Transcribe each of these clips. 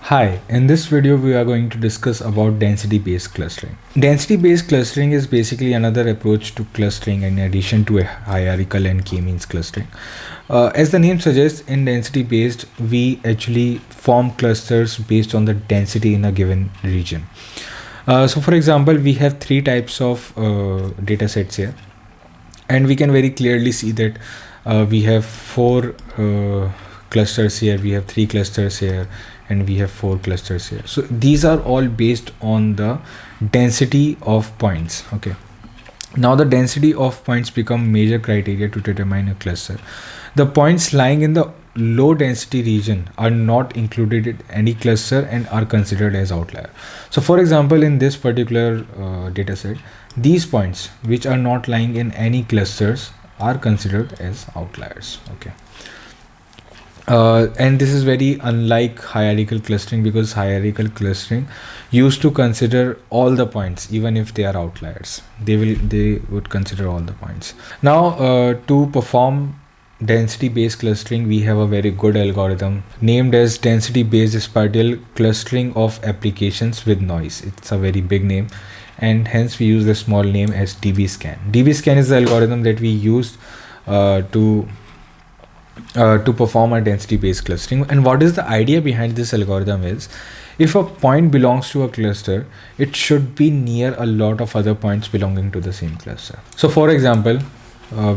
Hi, in this video we are going to discuss about density-based clustering. Density-based clustering is basically another approach to clustering in addition to a hierarchical and k-means clustering. As the name suggests, in density-based we actually form clusters based on the density in a given region. So for example, we have three types of data sets here, and we can very clearly see that we have four clusters here, we have three clusters here, and we have four clusters here. So these are all based on the density of points. Okay, now the density of points become major criteria to determine a cluster. The points lying in the low density region are not included in any cluster and are considered as outlier. So for example, in this particular data set, these points which are not lying in any clusters are considered as outliers. Okay, and this is very unlike hierarchical clustering, because hierarchical clustering used to consider all the points even if they are outliers. They would consider all the points. Now to perform density based clustering, we have a very good algorithm named as density based spatial clustering of applications with noise. It's a very big name, and hence we use the small name as dbScan. dbScan is the algorithm that we used to perform a density based clustering. And what is the idea behind this algorithm is, if a point belongs to a cluster, it should be near a lot of other points belonging to the same cluster. So for example,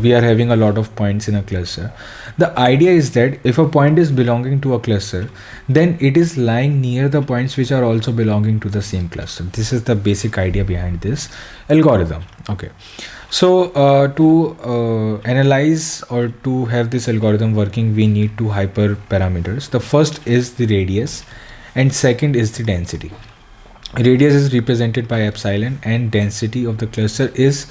we are having a lot of points in a cluster. The idea is that if a point is belonging to a cluster, then it is lying near the points which are also belonging to the same cluster. This is the basic idea behind this algorithm. Okay, so to analyze or to have this algorithm working, we need two hyperparameters. The first is the radius and second is the density. Radius is represented by epsilon, and density of the cluster is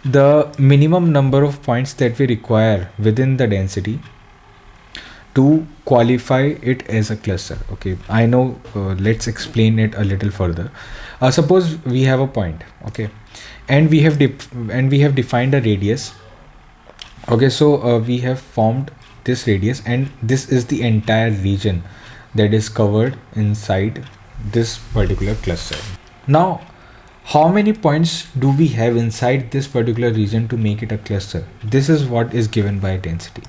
the minimum number of points that we require within the density to qualify it as a cluster. Okay, I know, let's explain it a little further. Suppose we have a point, okay, and we have defined a radius. Okay, so we have formed this radius, and this is the entire region that is covered inside this particular cluster. Now, how many points do we have inside this particular region to make it a cluster? This is what is given by density.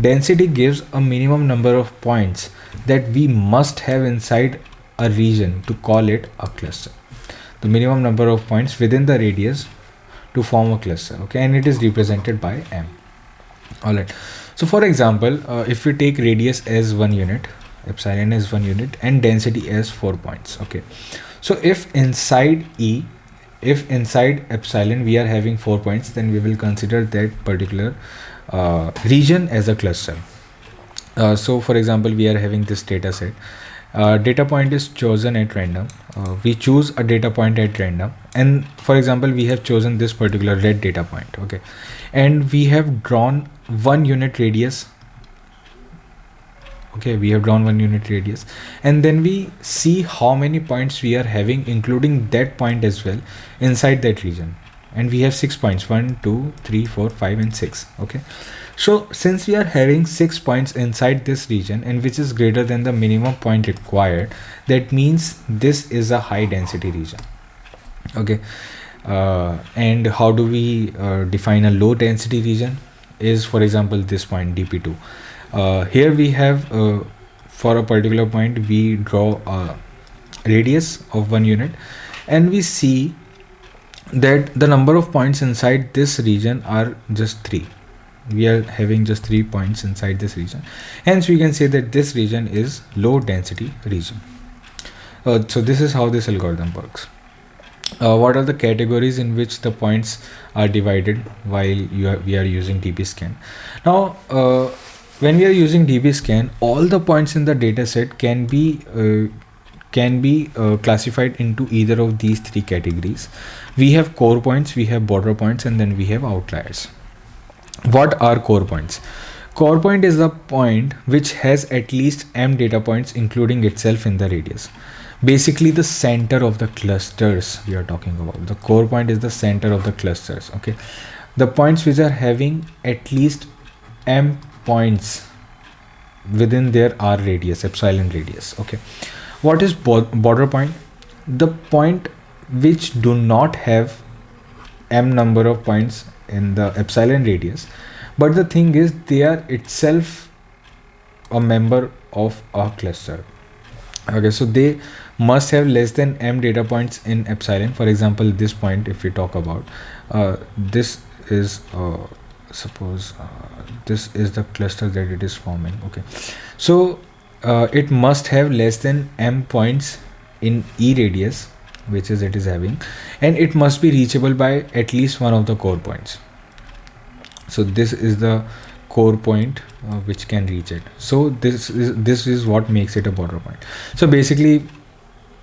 Density gives a minimum number of points that we must have inside a region to call it a cluster. The minimum number of points within the radius to form a cluster. Okay, and it is represented by m. All right, so for example, if we take radius as 1 unit, epsilon as 1 unit, and density as 4 points. Okay, so if inside epsilon we are having 4 points, then we will consider that particular region as a cluster. So for example, we are having this data set. Data point is chosen at random. We choose a data point at random, and for example, we have chosen this particular red data point. Okay, and we have drawn 1 unit radius. Okay, we have drawn 1 unit radius, and then we see how many points we are having, including that point as well, inside that region. And we have 6 points, 1 2 3 4 5 and 6. Okay, so since we are having 6 points inside this region, and which is greater than the minimum point required, that means this is a high density region. Okay, and how do we define a low density region? Is, for example, this point dp2. Here we have, for a particular point, we draw a radius of 1 unit, and we see that the number of points inside this region are just 3. We are having just 3 points inside this region, hence we can say that this region is low density region. So this is how this algorithm works. What are the categories in which the points are divided while we are using dbScan? Now when we are using dbScan, all the points in the data set can be classified into either of these 3 categories. We have core points, we have border points, and then we have outliers. What are core points? Core point is the point which has at least m data points including itself in the radius. Basically the center of the clusters we are talking about. The core point is the center of the clusters. Okay, the points which are having at least m points within their r radius, epsilon radius. Okay, What is border point? The point which do not have m number of points in the epsilon radius, but the thing is they are itself a member of a cluster. Okay, so they must have less than m data points in epsilon. For example, this point, if we talk about this is suppose this is the cluster that it is forming. Okay, so it must have less than m points in e radius, which is it is having, and it must be reachable by at least one of the core points. So this is the core point which can reach it. So this is what makes it a border point. So basically,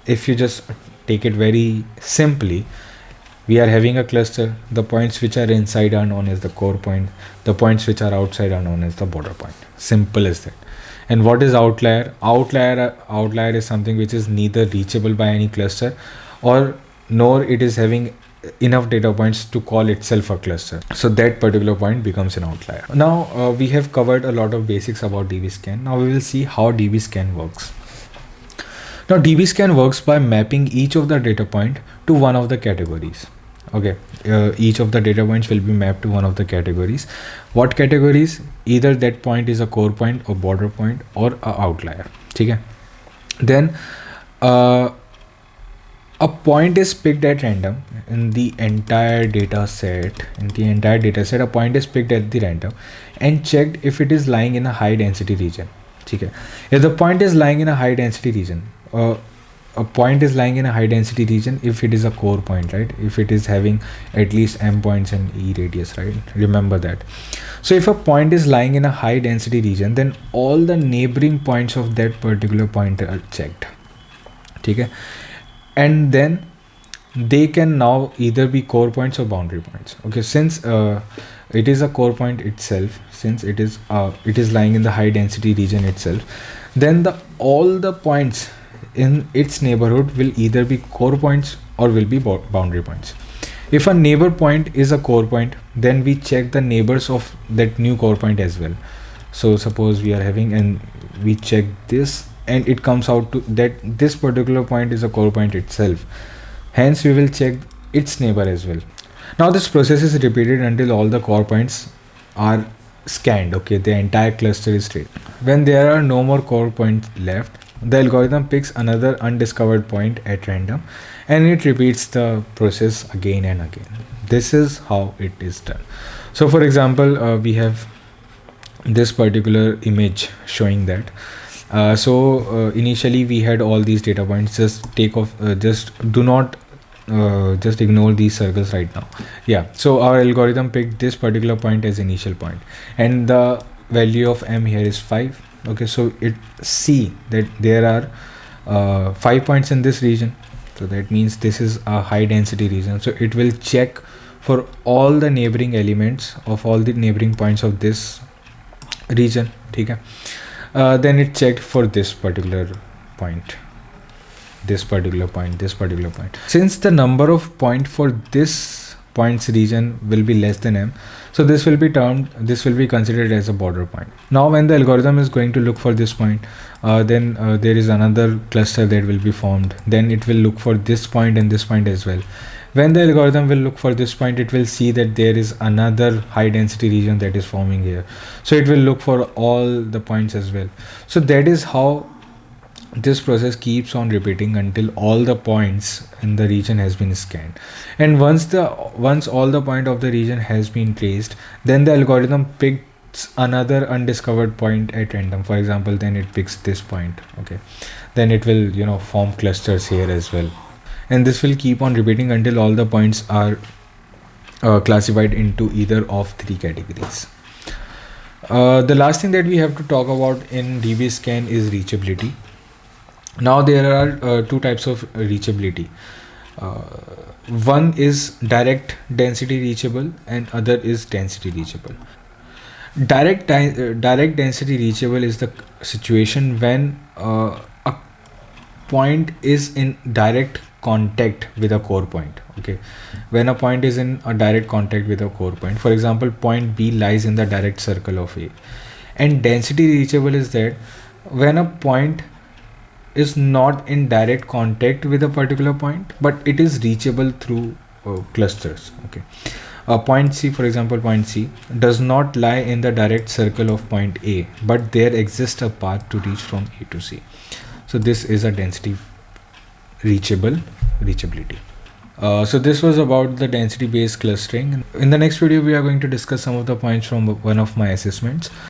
if you just take it very simply, we are having a cluster. The points which are inside are known as the core point. The points which are outside are known as the border point. Simple as that. And what is outlier? Outlier is something which is neither reachable by any cluster, or nor it is having enough data points to call itself a cluster. So that particular point becomes an outlier. Now we have covered a lot of basics about DBSCAN. Now we will see how DBSCAN works. Now DBSCAN works by mapping each of the data point to one of the categories. Okay, each of the data points will be mapped to one of the categories. What categories? Either that point is a core point or border point or a outlier. Okay. Then a point is picked at random in the entire data set. A point is picked at the random and checked if it is lying in a high density region. Okay. If the point is lying in a high density region, a point is lying in a high density region if it is a core point, right? If it is having at least m points in e radius, right? Remember that. So if a point is lying in a high density region, then all the neighboring points of that particular point are checked. Okay. And then they can now either be core points or boundary points. Okay, since it is a core point itself, since it is lying in the high density region itself, then all the points in its neighborhood will either be core points or will be boundary points. If a neighbor point is a core point, then we check the neighbors of that new core point as well. So suppose we are having, and we check this, and it comes out to that this particular point is a core point itself. Hence we will check its neighbor as well. Now this process is repeated until all the core points are scanned. Okay, the entire cluster is straight. When there are no more core points left, the algorithm picks another undiscovered point at random and it repeats the process again and again. This is how it is done. So for example, we have this particular image showing that. Initially we had all these data points. Just do not just ignore these circles right now. Yeah, so our algorithm picked this particular point as initial point, and the value of m here is 5. Okay, so it see that there are 5 points in this region, so that means this is a high density region. So it will check for all the neighboring elements of all the neighboring points of this region. Okay. Then it checked for this particular point, this particular point. Since the number of point for this points region will be less than m, so this will be considered as a border point. Now when the algorithm is going to look for this point, then there is another cluster that will be formed. Then it will look for this point and this point as well. When the algorithm will look for this point, it will see that there is another high density region that is forming here. So it will look for all the points as well. So that is how this process keeps on repeating until all the points in the region has been scanned. And once all the point of the region has been traced, then the algorithm picks another undiscovered point at random. For example, then it picks this point. Okay, then it will form clusters here as well. And this will keep on repeating until all the points are classified into either of 3 categories. The last thing that we have to talk about in DBSCAN is reachability. Now there are 2 types of reachability. One is direct density reachable and other is density reachable. Direct density reachable is the situation when a point is in direct contact with a core point. Okay, when a point is in a direct contact with a core point, for example, point B lies in the direct circle of A. And density reachable is that when a point is not in direct contact with a particular point, but it is reachable through clusters. Okay. Point C, for example, point C does not lie in the direct circle of point A, but there exists a path to reach from A to C. So this is a density reachability. So this was about the density based clustering. In the next video, we are going to discuss some of the points from one of my assessments.